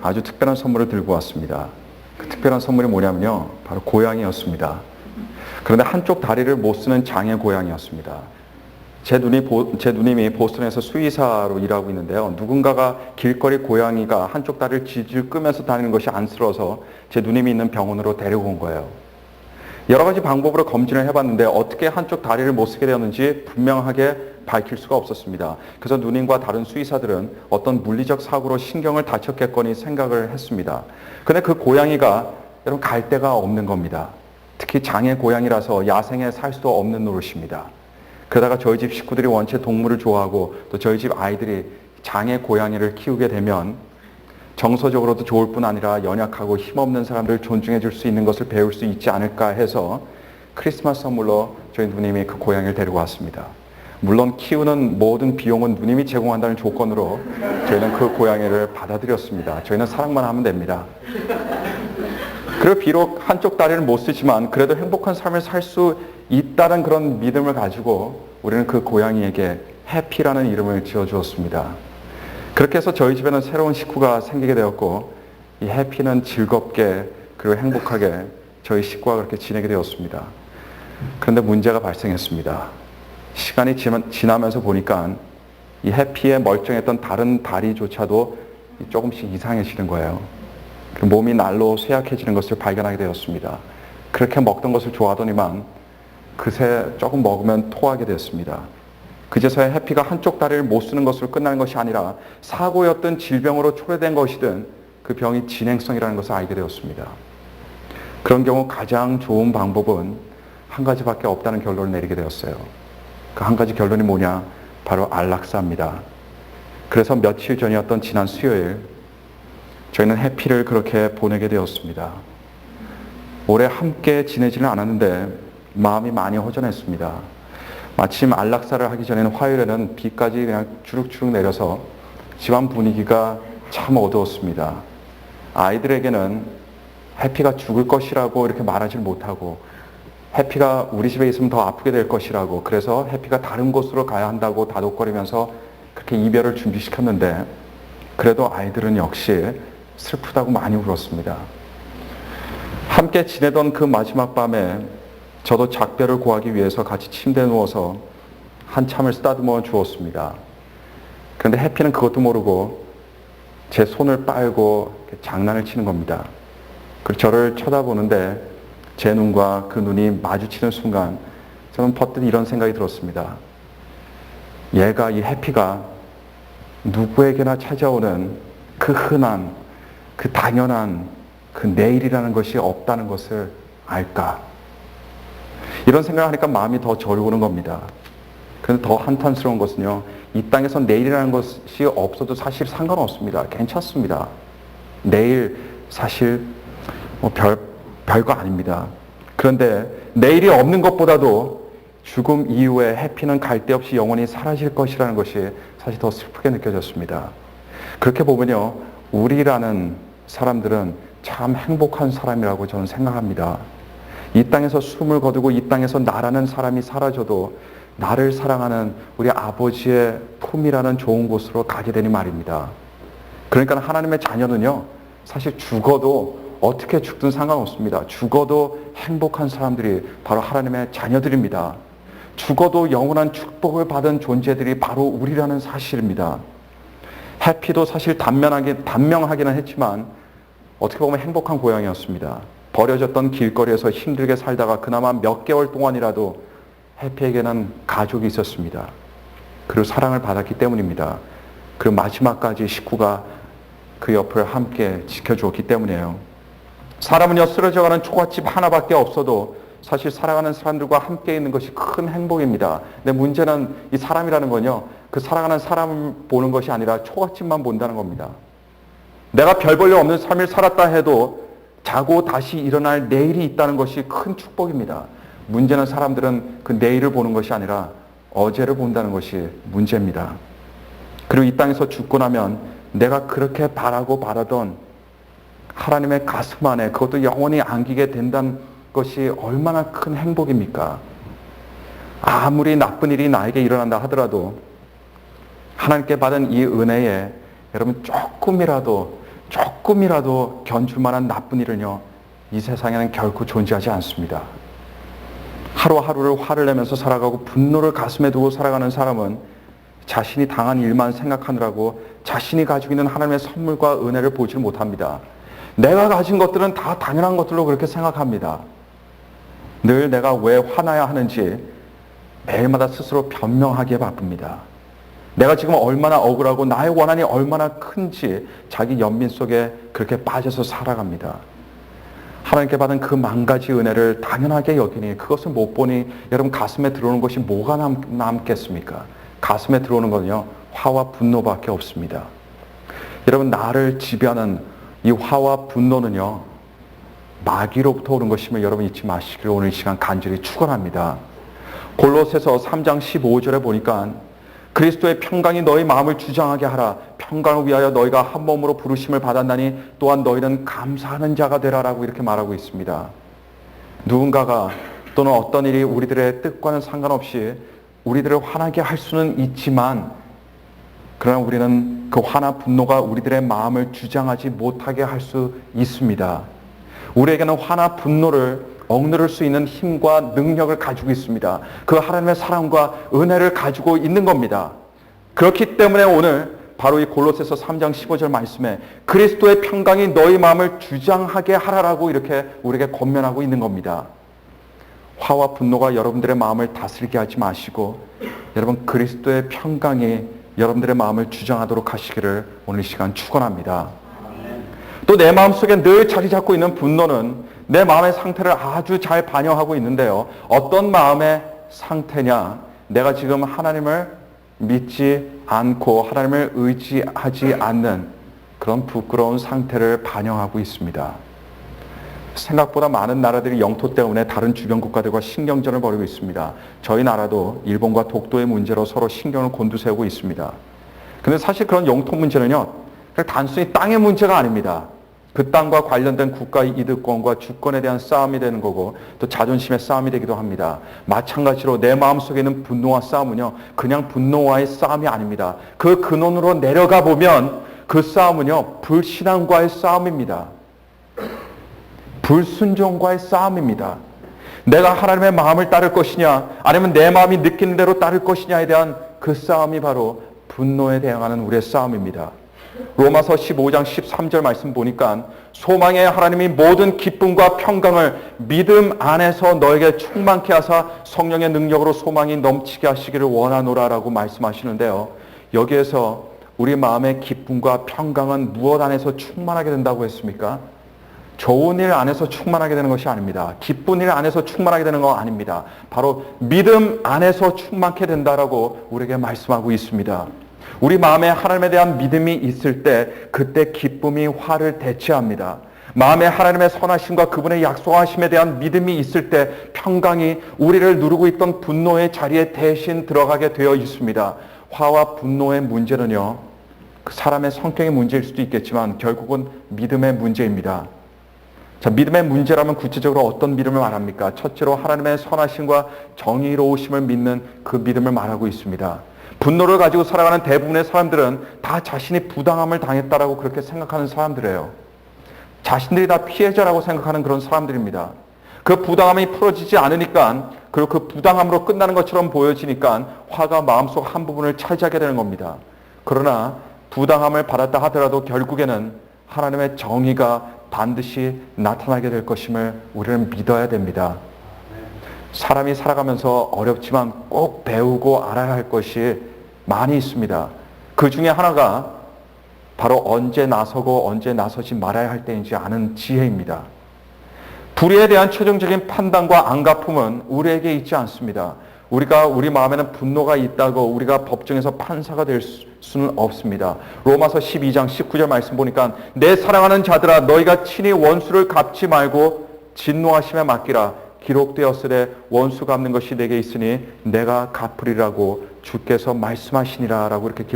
아주 특별한 선물을 들고 왔습니다. 그 특별한 선물이 뭐냐면요, 바로 고양이였습니다. 그런데 한쪽 다리를 못 쓰는 장애 고양이였습니다. 제 누님이 보스턴에서 수의사로 일하고 있는데요, 누군가가 길거리 고양이가 한쪽 다리를 질질 끄면서 다니는 것이 안쓰러워서 제 누님이 있는 병원으로 데리고 온 거예요. 여러 가지 방법으로 검진을 해봤는데 어떻게 한쪽 다리를 못 쓰게 되었는지 분명하게 밝힐 수가 없었습니다. 그래서 누님과 다른 수의사들은 어떤 물리적 사고로 신경을 다쳤겠거니 생각을 했습니다. 근데 그 고양이가 여러분 갈 데가 없는 겁니다. 특히 장애 고양이라서 야생에 살 수도 없는 노릇입니다. 그러다가 저희 집 식구들이 원체 동물을 좋아하고 또 저희 집 아이들이 장애 고양이를 키우게 되면 정서적으로도 좋을 뿐 아니라 연약하고 힘없는 사람들을 존중해 줄 수 있는 것을 배울 수 있지 않을까 해서 크리스마스 선물로 저희 누님이 그 고양이를 데리고 왔습니다. 물론 키우는 모든 비용은 누님이 제공한다는 조건으로 저희는 그 고양이를 받아들였습니다. 저희는 사랑만 하면 됩니다. 그리고 비록 한쪽 다리를 못 쓰지만 그래도 행복한 삶을 살 수 있다는 그런 믿음을 가지고 우리는 그 고양이에게 해피라는 이름을 지어주었습니다. 그렇게 해서 저희 집에는 새로운 식구가 생기게 되었고 이 해피는 즐겁게 그리고 행복하게 저희 식구와 그렇게 지내게 되었습니다. 그런데 문제가 발생했습니다. 시간이 지나면서 보니까 이 해피의 멀쩡했던 다른 다리조차도 조금씩 이상해지는 거예요. 몸이 날로 쇠약해지는 것을 발견하게 되었습니다. 그렇게 먹던 것을 좋아하더니만 그새 조금 먹으면 토하게 되었습니다. 그제서야 해피가 한쪽 다리를 못 쓰는 것으로 끝나는 것이 아니라 사고였든 질병으로 초래된 것이든 그 병이 진행성이라는 것을 알게 되었습니다. 그런 경우 가장 좋은 방법은 한 가지밖에 없다는 결론을 내리게 되었어요. 그 한 가지 결론이 뭐냐? 바로 안락사입니다. 그래서 며칠 전이었던 지난 수요일 저희는 해피를 그렇게 보내게 되었습니다. 오래 함께 지내지는 않았는데 마음이 많이 허전했습니다. 마침 안락사를 하기 전에는 화요일에는 비까지 그냥 주룩주룩 내려서 집안 분위기가 참 어두웠습니다. 아이들에게는 해피가 죽을 것이라고 이렇게 말하지 못하고 해피가 우리 집에 있으면 더 아프게 될 것이라고 그래서 해피가 다른 곳으로 가야 한다고 다독거리면서 그렇게 이별을 준비시켰는데 그래도 아이들은 역시 슬프다고 많이 울었습니다. 함께 지내던 그 마지막 밤에 저도 작별을 고하기 위해서 같이 침대에 누워서 한참을 쓰다듬어 주었습니다. 그런데 해피는 그것도 모르고 제 손을 빨고 장난을 치는 겁니다. 그리고 저를 쳐다보는데 제 눈과 그 눈이 마주치는 순간 저는 퍼뜩 이런 생각이 들었습니다. 얘가, 이 해피가 누구에게나 찾아오는 그 흔한, 그 당연한 그 내일이라는 것이 없다는 것을 알까? 이런 생각을 하니까 마음이 더 저리오는 겁니다. 그런데 더 한탄스러운 것은요, 이 땅에서 내일이라는 것이 없어도 사실 상관없습니다. 괜찮습니다. 내일 사실 별거 아닙니다. 그런데 내일이 없는 것보다도 죽음 이후에 해피는 갈 데 없이 영원히 사라질 것이라는 것이 사실 더 슬프게 느껴졌습니다. 그렇게 보면요, 우리라는 사람들은 참 행복한 사람이라고 저는 생각합니다. 이 땅에서 숨을 거두고 이 땅에서 나라는 사람이 사라져도 나를 사랑하는 우리 아버지의 품이라는 좋은 곳으로 가게 되니 말입니다. 그러니까 하나님의 자녀는요, 사실 죽어도 어떻게 죽든 상관없습니다. 죽어도 행복한 사람들이 바로 하나님의 자녀들입니다. 죽어도 영원한 축복을 받은 존재들이 바로 우리라는 사실입니다. 해피도 사실 단명하기는 했지만 어떻게 보면 행복한 고양이였습니다. 버려졌던 길거리에서 힘들게 살다가 그나마 몇 개월 동안이라도 해피에게는 가족이 있었습니다. 그리고 사랑을 받았기 때문입니다. 그리고 마지막까지 식구가 그 옆을 함께 지켜주었기 때문이에요. 사람은요, 쓰러져가는 초가집 하나밖에 없어도 사실 살아가는 사람들과 함께 있는 것이 큰 행복입니다. 근데 문제는 이 사람이라는 건요, 그 살아가는 사람을 보는 것이 아니라 초가집만 본다는 겁니다. 내가 별 볼 일 없는 삶을 살았다 해도 자고 다시 일어날 내일이 있다는 것이 큰 축복입니다. 문제는 사람들은 그 내일을 보는 것이 아니라 어제를 본다는 것이 문제입니다. 그리고 이 땅에서 죽고 나면 내가 그렇게 바라던 하나님의 가슴 안에 그것도 영원히 안기게 된다는 것이 얼마나 큰 행복입니까? 아무리 나쁜 일이 나에게 일어난다 하더라도 하나님께 받은 이 은혜에 여러분 조금이라도 조금이라도 견줄 만한 나쁜 일은요, 이 세상에는 결코 존재하지 않습니다. 하루하루를 화를 내면서 살아가고 분노를 가슴에 두고 살아가는 사람은 자신이 당한 일만 생각하느라고 자신이 가지고 있는 하나님의 선물과 은혜를 보지 못합니다. 내가 가진 것들은 다 당연한 것들로 그렇게 생각합니다. 늘 내가 왜 화나야 하는지 매일마다 스스로 변명하기에 바쁩니다. 내가 지금 얼마나 억울하고 나의 원한이 얼마나 큰지 자기 연민 속에 그렇게 빠져서 살아갑니다. 하나님께 받은 그 만 가지 은혜를 당연하게 여기니 그것을 못 보니 여러분 가슴에 들어오는 것이 뭐가 남겠습니까? 가슴에 들어오는 건요, 화와 분노밖에 없습니다. 여러분, 나를 지배하는 이 화와 분노는요, 마귀로부터 오는 것임을 여러분 잊지 마시기를 오늘 이 시간 간절히 축원합니다. 골로새서 3장 15절에 보니까 그리스도의 평강이 너희 마음을 주장하게 하라. 평강을 위하여 너희가 한 몸으로 부르심을 받았나니 또한 너희는 감사하는 자가 되라라고 이렇게 말하고 있습니다. 누군가가 또는 어떤 일이 우리들의 뜻과는 상관없이 우리들을 화나게 할 수는 있지만, 그러나 우리는 그 화나 분노가 우리들의 마음을 주장하지 못하게 할 수 있습니다. 우리에게는 화나 분노를 억누를 수 있는 힘과 능력을 가지고 있습니다. 그 하나님의 사랑과 은혜를 가지고 있는 겁니다. 그렇기 때문에 오늘 바로 이 골로새서 3장 15절 말씀에 그리스도의 평강이 너희 마음을 주장하게 하라라고 이렇게 우리에게 권면하고 있는 겁니다. 화와 분노가 여러분들의 마음을 다스리게 하지 마시고 여러분 그리스도의 평강이 여러분들의 마음을 주장하도록 하시기를 오늘 이 시간 축원합니다. 또 내 마음속에 늘 자리 잡고 있는 분노는 내 마음의 상태를 아주 잘 반영하고 있는데요. 어떤 마음의 상태냐? 내가 지금 하나님을 믿지 않고 하나님을 의지하지 않는 그런 부끄러운 상태를 반영하고 있습니다. 생각보다 많은 나라들이 영토 때문에 다른 주변 국가들과 신경전을 벌이고 있습니다. 저희 나라도 일본과 독도의 문제로 서로 신경을 곤두세우고 있습니다. 근데 사실 그런 영토 문제는요, 단순히 땅의 문제가 아닙니다. 그 땅과 관련된 국가의 이득권과 주권에 대한 싸움이 되는 거고 또 자존심의 싸움이 되기도 합니다. 마찬가지로 내 마음속에 있는 분노와 싸움은요, 그냥 분노와의 싸움이 아닙니다. 그 근원으로 내려가 보면 그 싸움은요, 불신앙과의 싸움입니다. 불순종과의 싸움입니다. 내가 하나님의 마음을 따를 것이냐 아니면 내 마음이 느끼는 대로 따를 것이냐에 대한 그 싸움이 바로 분노에 대항하는 우리의 싸움입니다. 로마서 15장 13절 말씀 보니까 소망의 하나님이 모든 기쁨과 평강을 믿음 안에서 너에게 충만케 하사 성령의 능력으로 소망이 넘치게 하시기를 원하노라라고 말씀하시는데요. 여기에서 우리 마음의 기쁨과 평강은 무엇 안에서 충만하게 된다고 했습니까? 좋은 일 안에서 충만하게 되는 것이 아닙니다. 기쁜 일 안에서 충만하게 되는 거 아닙니다. 바로 믿음 안에서 충만케 된다라고 우리에게 말씀하고 있습니다. 우리 마음에 하나님에 대한 믿음이 있을 때 그때 기쁨이 화를 대체합니다. 마음에 하나님의 선하심과 그분의 약속하심에 대한 믿음이 있을 때 평강이 우리를 누르고 있던 분노의 자리에 대신 들어가게 되어 있습니다. 화와 분노의 문제는요, 그 사람의 성격의 문제일 수도 있겠지만 결국은 믿음의 문제입니다. 자, 믿음의 문제라면 구체적으로 어떤 믿음을 말합니까? 첫째로 하나님의 선하심과 정의로우심을 믿는 그 믿음을 말하고 있습니다. 분노를 가지고 살아가는 대부분의 사람들은 다 자신이 부당함을 당했다라고 그렇게 생각하는 사람들이에요. 자신들이 다 피해자라고 생각하는 그런 사람들입니다. 그 부당함이 풀어지지 않으니까, 그리고 그 부당함으로 끝나는 것처럼 보여지니까 화가 마음속 한 부분을 차지하게 되는 겁니다. 그러나 부당함을 받았다 하더라도 결국에는 하나님의 정의가 반드시 나타나게 될 것임을 우리는 믿어야 됩니다. 사람이 살아가면서 어렵지만 꼭 배우고 알아야 할 것이 많이 있습니다. 그 중에 하나가 바로 언제 나서고 언제 나서지 말아야 할 때인지 아는 지혜입니다. 불의에 대한 최종적인 판단과 안갚음은 우리에게 있지 않습니다. 우리 마음에는 분노가 있다고 우리가 법정에서 판사가 될 수는 없습니다. 로마서 12장 19절 말씀 보니까 내 사랑하는 자들아 너희가 친히 원수를 갚지 말고 진노하심에 맡기라. 기록되었으되 원수 갚는 것이 내게 있으니 내가 갚으리라고 주께서 말씀하시니라 라고 이렇게 기록